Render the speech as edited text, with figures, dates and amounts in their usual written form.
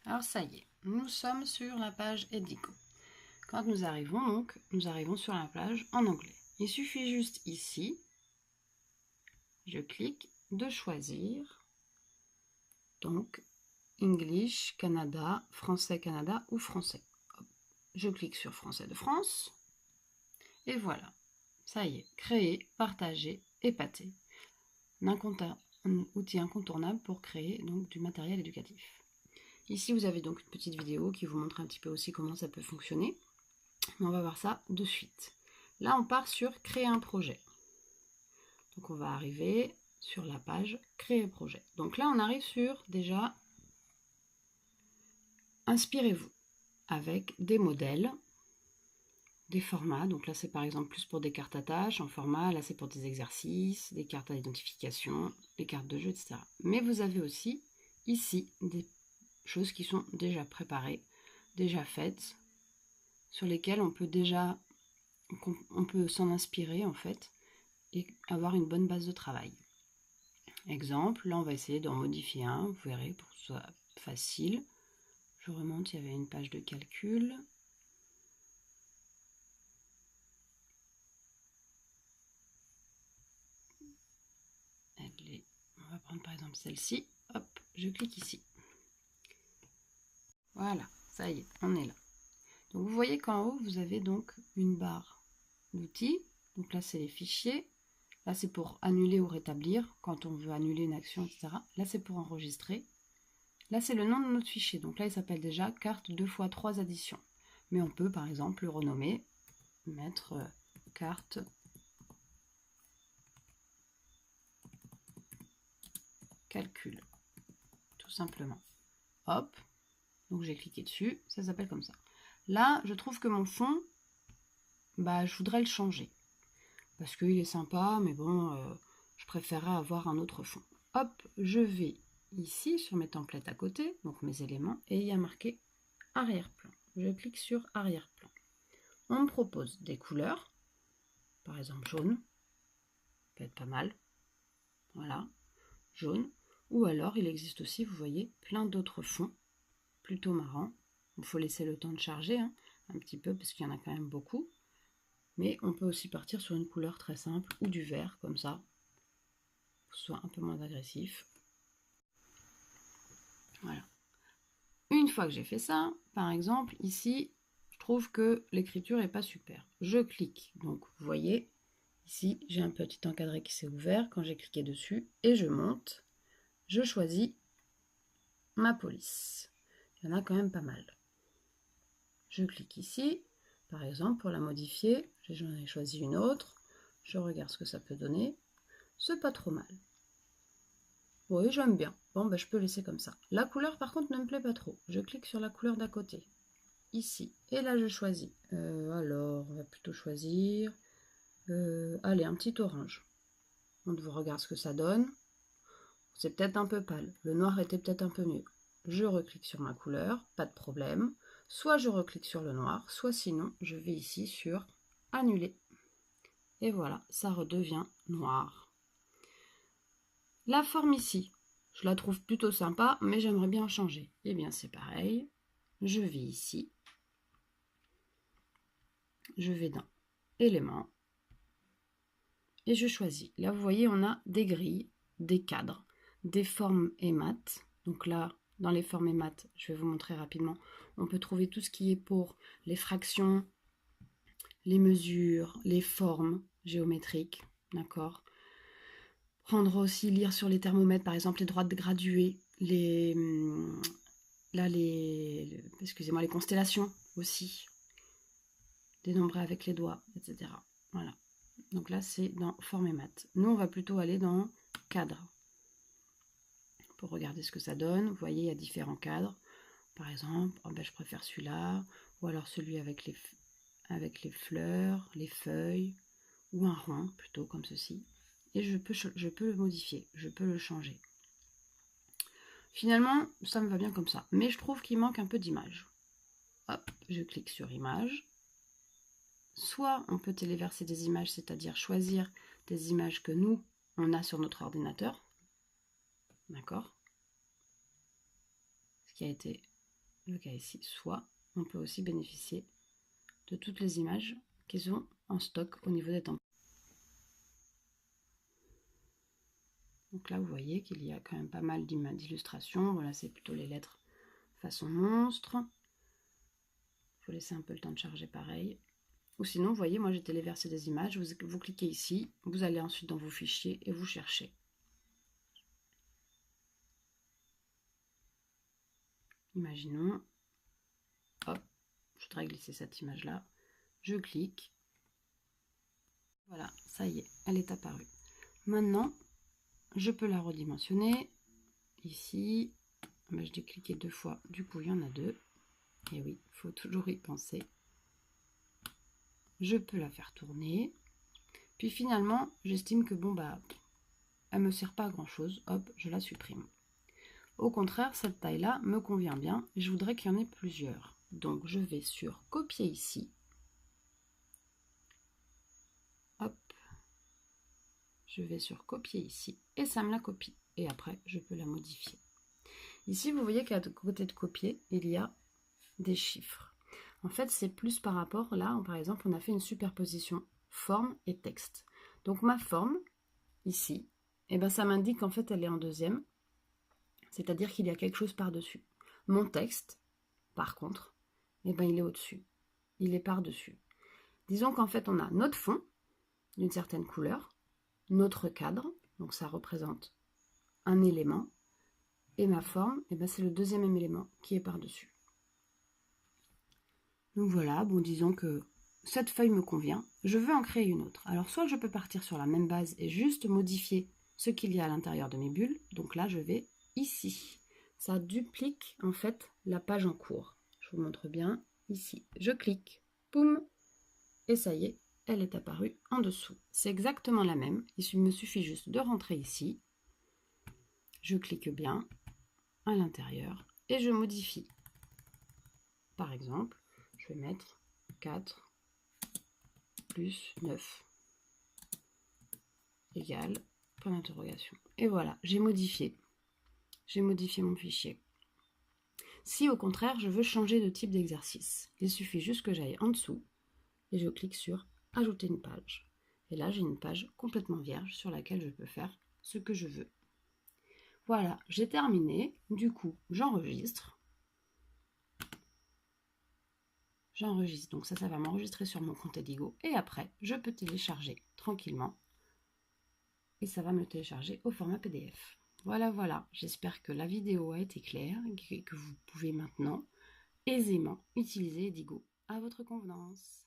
Alors ça y est, nous sommes sur la page Edico. Quand nous arrivons donc, nous arrivons sur la page en anglais. Il suffit juste ici, je clique, de choisir donc English Canada, Français Canada ou Français. Hop. Je clique sur Français de France et voilà, ça y est, créer, partager, épater. Un outil incontournable pour créer donc du matériel éducatif. Ici, vous avez donc une petite vidéo qui vous montre un petit peu aussi comment ça peut fonctionner. Mais on va voir ça de suite. Là, on part sur créer un projet. Donc, on va arriver sur la page créer projet. Donc là, on arrive sur déjà inspirez-vous avec des modèles, des formats. Donc là, c'est par exemple plus pour des cartes à tâches en format. Là, c'est pour des exercices, des cartes à identification, des cartes de jeu, etc. Mais vous avez aussi ici des choses qui sont déjà préparées, déjà faites, sur lesquelles on peut s'en inspirer en fait et avoir une bonne base de travail. Exemple, là on va essayer d'en modifier un, vous verrez, pour que ce soit facile. Je remonte, il y avait une page de calcul. On va prendre par exemple celle-ci, hop, je clique ici. Voilà, ça y est, on est là. Donc vous voyez qu'en haut, vous avez donc une barre d'outils. Donc là, c'est les fichiers. Là, c'est pour annuler ou rétablir, quand on veut annuler une action, etc. Là, c'est pour enregistrer. Là, c'est le nom de notre fichier. Donc là, il s'appelle déjà carte 2x3 additions. Mais on peut, par exemple, le renommer, mettre carte calcul, tout simplement. Hop, donc j'ai cliqué dessus, ça s'appelle comme ça. Là, je trouve que mon fond, je voudrais le changer. Parce qu'il est sympa, mais bon, je préférerais avoir un autre fond. Hop, je vais ici sur mes templates à côté, donc mes éléments, et il y a marqué arrière-plan. Je clique sur arrière-plan. On me propose des couleurs, par exemple jaune, peut être pas mal, voilà, jaune, ou alors il existe aussi, vous voyez, plein d'autres fonds, plutôt marrants. Il faut laisser le temps de charger, un petit peu, parce qu'il y en a quand même beaucoup, mais on peut aussi partir sur une couleur très simple, ou du vert, comme ça, pour que ce soit un peu moins agressif. Voilà. Une fois que j'ai fait ça, par exemple, ici, je trouve que l'écriture n'est pas super. Je clique, donc vous voyez, ici, j'ai un petit encadré qui s'est ouvert quand j'ai cliqué dessus, et je monte, je choisis ma police. Il y en a quand même pas mal. Je clique ici, par exemple, pour la modifier, j'en ai choisi une autre, je regarde ce que ça peut donner, c'est pas trop mal. Oui, j'aime bien. Bon, je peux laisser comme ça. La couleur, par contre, ne me plaît pas trop. Je clique sur la couleur d'à côté. Ici. Et là, je choisis. Alors, on va plutôt choisir... allez, un petit orange. On vous regarde ce que ça donne. C'est peut-être un peu pâle. Le noir était peut-être un peu mieux. Je reclique sur ma couleur, pas de problème. Soit je reclique sur le noir, soit sinon, je vais ici sur annuler. Et voilà, ça redevient noir. La forme ici, je la trouve plutôt sympa, mais j'aimerais bien changer. Eh bien, c'est pareil. Je vais ici. Je vais dans éléments. Et je choisis. Là, vous voyez, on a des grilles, des cadres, des formes et maths. Donc là, dans les formes et maths, je vais vous montrer rapidement. On peut trouver tout ce qui est pour les fractions, les mesures, les formes géométriques. D'accord ? Prendre aussi, lire sur les thermomètres, par exemple, les droites graduées, excusez-moi, les constellations aussi. Dénombrer avec les doigts, etc. Voilà. Donc là, c'est dans forme et maths. Nous, on va plutôt aller dans cadre. Pour regarder ce que ça donne. Vous voyez, il y a différents cadres. Par exemple, je préfère celui-là. Ou alors celui avec les fleurs, les feuilles. Ou un rond, plutôt comme ceci. Et je peux le modifier. Je peux le changer. Finalement, ça me va bien comme ça. Mais je trouve qu'il manque un peu d'image. Hop, je clique sur image. Soit on peut téléverser des images, c'est-à-dire choisir des images que nous, on a sur notre ordinateur. D'accord ? Ce qui a été le cas ici, soit on peut aussi bénéficier de toutes les images qui sont en stock au niveau des templates. Donc là, vous voyez qu'il y a quand même pas mal d'illustrations. Voilà, c'est plutôt les lettres façon monstre. Il faut laisser un peu le temps de charger pareil. Ou sinon, vous voyez, moi j'ai téléversé des images. Vous cliquez ici, vous allez ensuite dans vos fichiers et vous cherchez. Imaginons, hop, je voudrais glisser cette image-là. Je clique. Voilà, ça y est, elle est apparue. Maintenant, je peux la redimensionner. Ici, je dois cliquer 2 fois, du coup il y en a 2. Et oui, il faut toujours y penser. Je peux la faire tourner. Puis finalement, j'estime que bon bah, elle me sert pas à grand chose. Hop, je la supprime. Au contraire, cette taille-là me convient bien. Et je voudrais qu'il y en ait plusieurs. Donc je vais sur copier ici. Hop. Je vais sur copier ici. Et ça me la copie. Et après, je peux la modifier. Ici, vous voyez qu'à côté de copier, il y a des chiffres. En fait, c'est plus par rapport, là, par exemple, on a fait une superposition forme et texte. Donc ma forme, ici, eh ben, ça m'indique qu'en fait, elle est en deuxième, c'est-à-dire qu'il y a quelque chose par-dessus. Mon texte, par contre, eh ben, il est au-dessus, il est par-dessus. Disons qu'en fait, on a notre fond, d'une certaine couleur, notre cadre, donc ça représente un élément, et ma forme, eh ben, c'est le deuxième élément qui est par-dessus. Donc voilà, bon, disons que cette feuille me convient, je veux en créer une autre. Alors soit je peux partir sur la même base et juste modifier ce qu'il y a à l'intérieur de mes bulles. Donc là, je vais ici. Ça duplique en fait la page en cours. Je vous montre bien ici. Je clique, boum, et ça y est, elle est apparue en dessous. C'est exactement la même, il me suffit juste de rentrer ici. Je clique bien à l'intérieur et je modifie. Par exemple, je vais mettre 4 plus 9 égale point d'interrogation. Et voilà, j'ai modifié mon fichier. Si au contraire, je veux changer de type d'exercice, il suffit juste que j'aille en dessous et je clique sur ajouter une page. Et là, j'ai une page complètement vierge sur laquelle je peux faire ce que je veux. Voilà, j'ai terminé. Du coup, j'enregistre. Donc ça va m'enregistrer sur mon compte Edigo. Et après, je peux télécharger tranquillement. Et ça va me le télécharger au format PDF. Voilà, j'espère que la vidéo a été claire et que vous pouvez maintenant aisément utiliser Edigo à votre convenance.